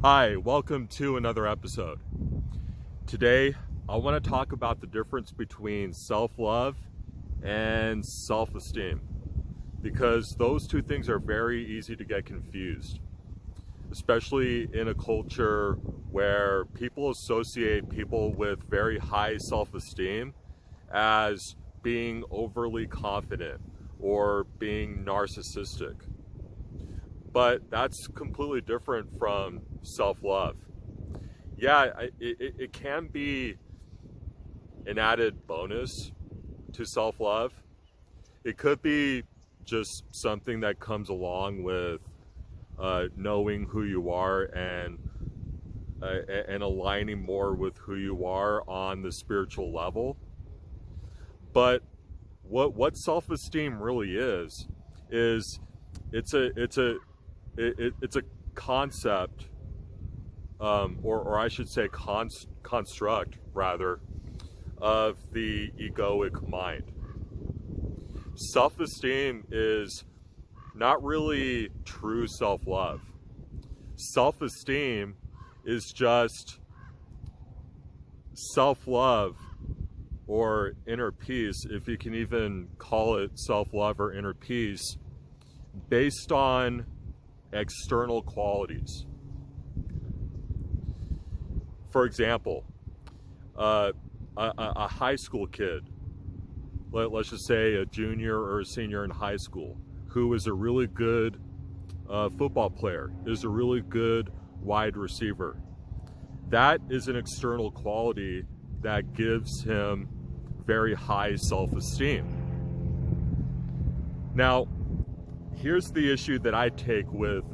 Hi, welcome to another episode. Today, I want to talk about the difference between self-love and self-esteem, because those two things are very easy to get confused, especially in a culture where people associate people with very high self-esteem as being overly confident or being narcissistic. But that's completely different from self-love. Yeah, it can be an added bonus to self-love. It could be just something that comes along with knowing who you are and aligning more with who you are on the spiritual level. But what self-esteem really is it's a concept, or I should say construct rather, of the egoic mind. Self-esteem is not really true self-love. Self-esteem is just self-love or inner peace, if you can even call it self-love or inner peace, based on external qualities. For example, a high school kid, let's just say a junior or a senior in high school, who is a really good football player, is a really good wide receiver. That is an external quality that gives him very high self-esteem. Now, here's the issue that I take with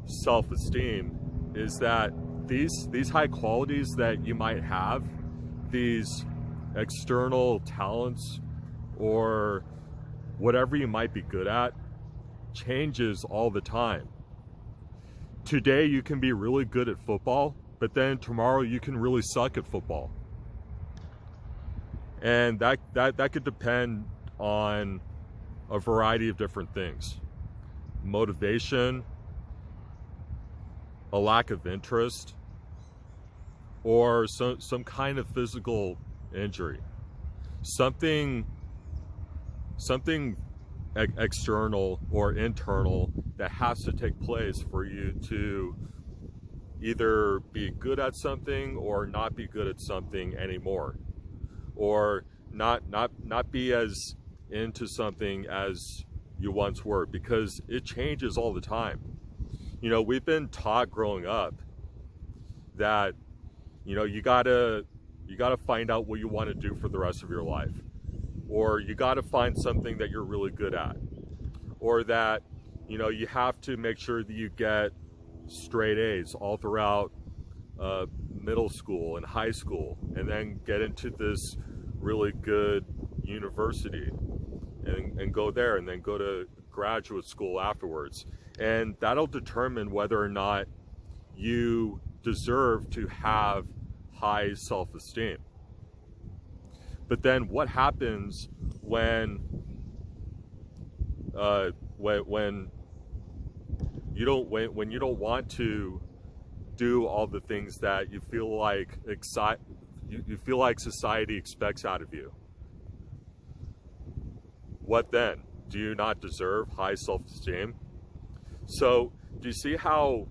self-esteem, is that these high qualities that you might have, these external talents or whatever you might be good at, changes all the time. Today you can be really good at football, but then tomorrow you can really suck at football. And that could depend on a variety of different things. Motivation, a lack of interest, or some kind of physical injury. Something external or internal that has to take place for you to either be good at something or not be good at something anymore, or not be as into something as you once were, because it changes all the time. You know, we've been taught growing up that, you know, you gotta find out what you want to do for the rest of your life, or you gotta find something that you're really good at, or that, you know, you have to make sure that you get straight A's all throughout middle school and high school, and then get into this really good university and go there, and then go to graduate school afterwards. And that'll determine whether or not you deserve to have high self-esteem. But then what happens when you don't want to do all the things that you feel like society expects out of you? What then? Do you not deserve high self-esteem? So, do you see how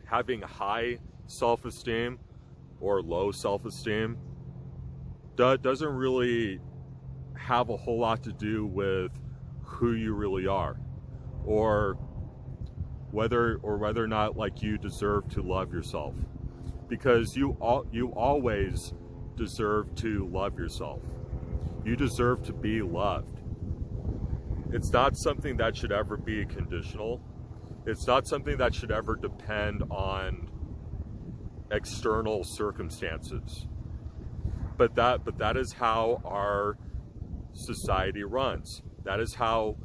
having high self-esteem or low self-esteem doesn't really have a whole lot to do with who you really are, or whether or not, like, you deserve to love yourself? Because you always deserve to love yourself. You deserve to be loved. It's not something that should ever be conditional. It's not something that should ever depend on external circumstances. But that is how our society runs. That is how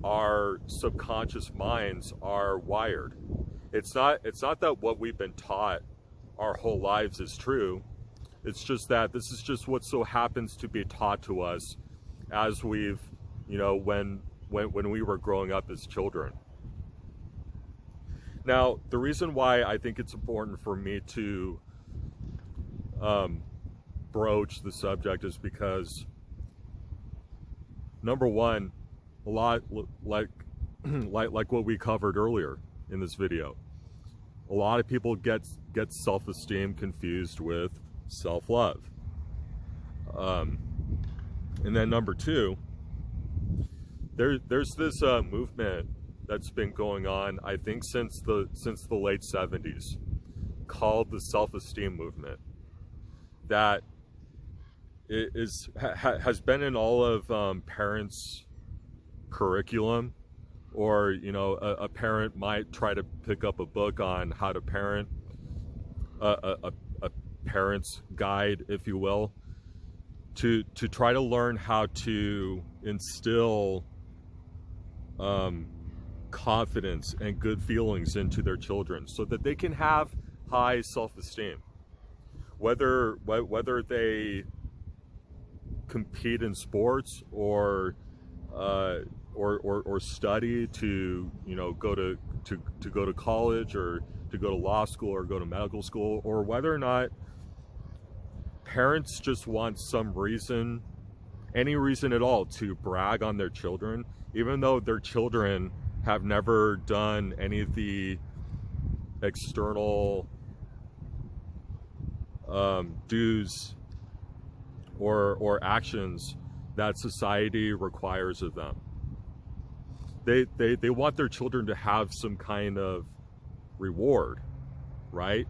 our subconscious minds are wired. It's not that what we've been taught our whole lives is true. It's just that this is just what so happens to be taught to us as we've, you know, when we were growing up as children. Now, the reason why I think it's important for me to broach the subject is because, number one, a lot like what we covered earlier in this video, a lot of people get self-esteem confused with self-love. And then number two, there's this movement that's been going on, I think, since the late 70s, called the self-esteem movement, that has been in all of parents' curriculum, or a parent might try to pick up a book on how to parent, a parent's guide, if you will, to try to learn how to instill confidence and good feelings into their children so that they can have high self-esteem, whether they compete in sports or study to go to college, or to go to law school, or go to medical school, or whether or not parents just want some reason, any reason at all, to brag on their children, even though their children have never done any of the external dues or actions that society requires of them. They want their children to have some kind of reward, right?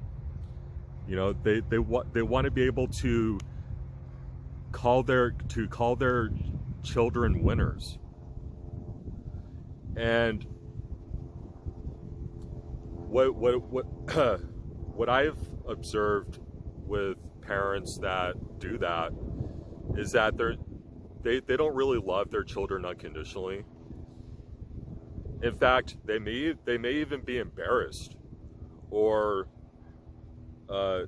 They want to be able to call their children winners. And what I've observed with parents that do that is that they don't really love their children unconditionally. In fact, they may even be embarrassed, or they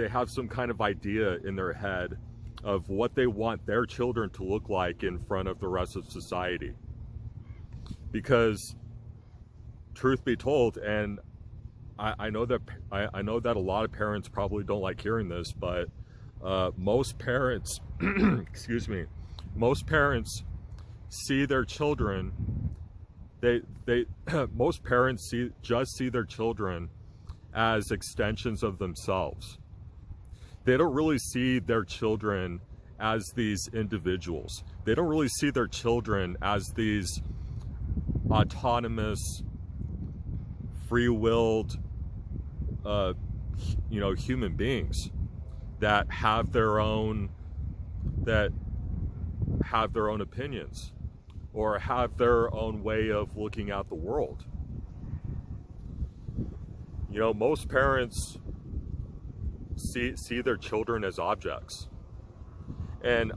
have some kind of idea in their head of what they want their children to look like in front of the rest of society. Because, truth be told, and I know that a lot of parents probably don't like hearing this, but most parents, excuse me, most parents see their children. Most parents just see their children as extensions of themselves. They don't really see their children as these individuals. They don't really see their children as these autonomous, free-willed, human beings that have their own opinions, or have their own way of looking at the world. Most parents see their children as objects, and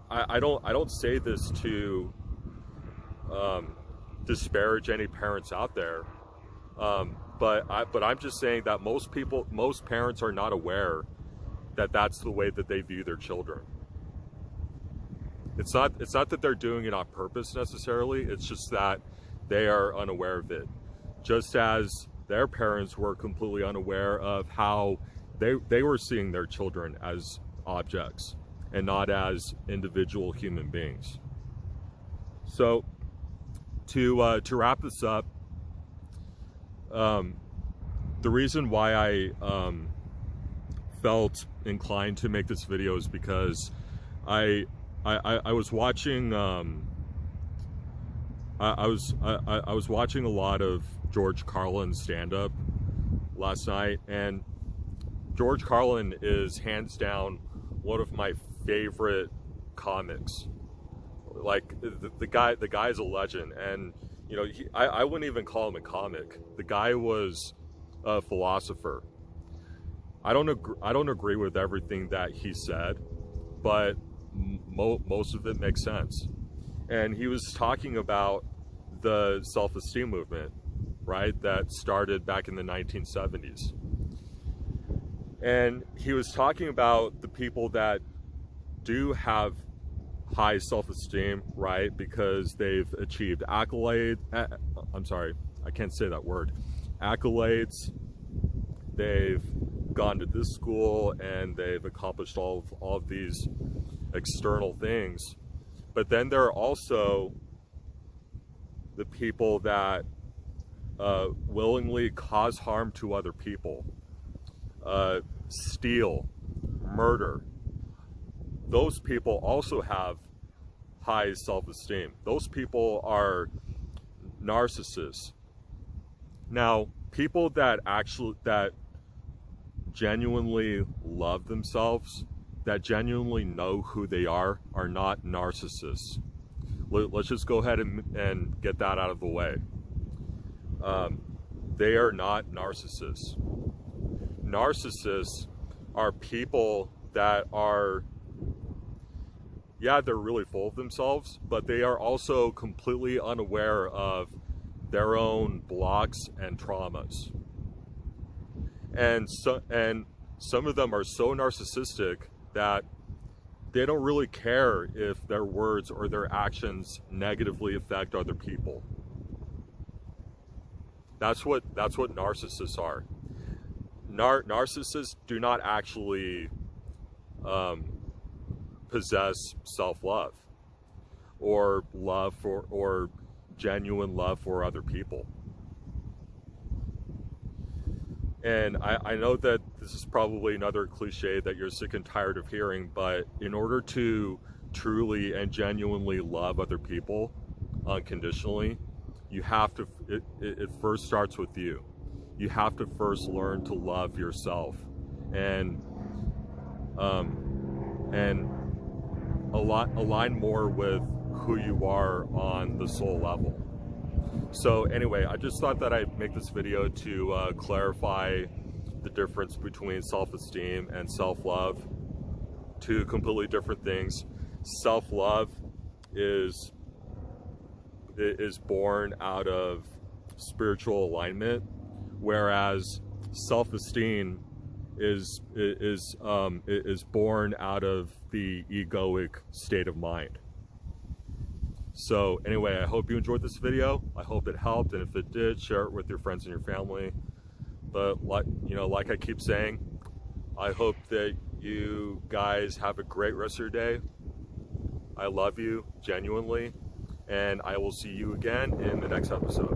I don't say this to disparage any parents out there, but I'm just saying that most parents are not aware that that's the way that they view their children. It's not that they're doing it on purpose necessarily. It's just that they are unaware of it, just as their parents were completely unaware of how they were seeing their children as objects and not as individual human beings. So to wrap this up, the reason why I felt inclined to make this video is because I was watching I was watching a lot of George Carlin's stand-up last night, and George Carlin is hands down one of my favorite comics. Like, the guy's a legend, and I wouldn't even call him a comic. The guy was a philosopher. I don't agree with everything that he said, but most of it makes sense. And he was talking about the self-esteem movement, right, that started back in the 1970s. And he was talking about the people that do have high self-esteem, right, because they've achieved accolades, I'm sorry, I can't say that word, accolades. They've gone to this school and they've accomplished all of these external things. But then there are also the people that willingly cause harm to other people, steal, murder. Those people also have high self-esteem. Those people are narcissists. Now, people that genuinely love themselves, that genuinely know who they are not narcissists. Let's just go ahead and get that out of the way. They are not narcissists. Narcissists are people that are, yeah, they're really full of themselves, but they are also completely unaware of their own blocks and traumas. And some of them are so narcissistic that they don't really care if their words or their actions negatively affect other people. That's what narcissists are. Narcissists do not actually possess self-love or love for, or genuine love for other people. And I know that this is probably another cliche that you're sick and tired of hearing, but in order to truly and genuinely love other people unconditionally, you have to, it first starts with you. You have to first learn to love yourself and align more with who you are on the soul level. So anyway, I just thought that I'd make this video to clarify the difference between self-esteem and self-love. Two completely different things. Self-love is born out of spiritual alignment, whereas self-esteem is born out of the egoic state of mind. So anyway, I hope you enjoyed this video. I hope it helped, and if it did, share it with your friends and your family. But like I keep saying, I hope that you guys have a great rest of your day. I love you genuinely, and I will see you again in the next episode.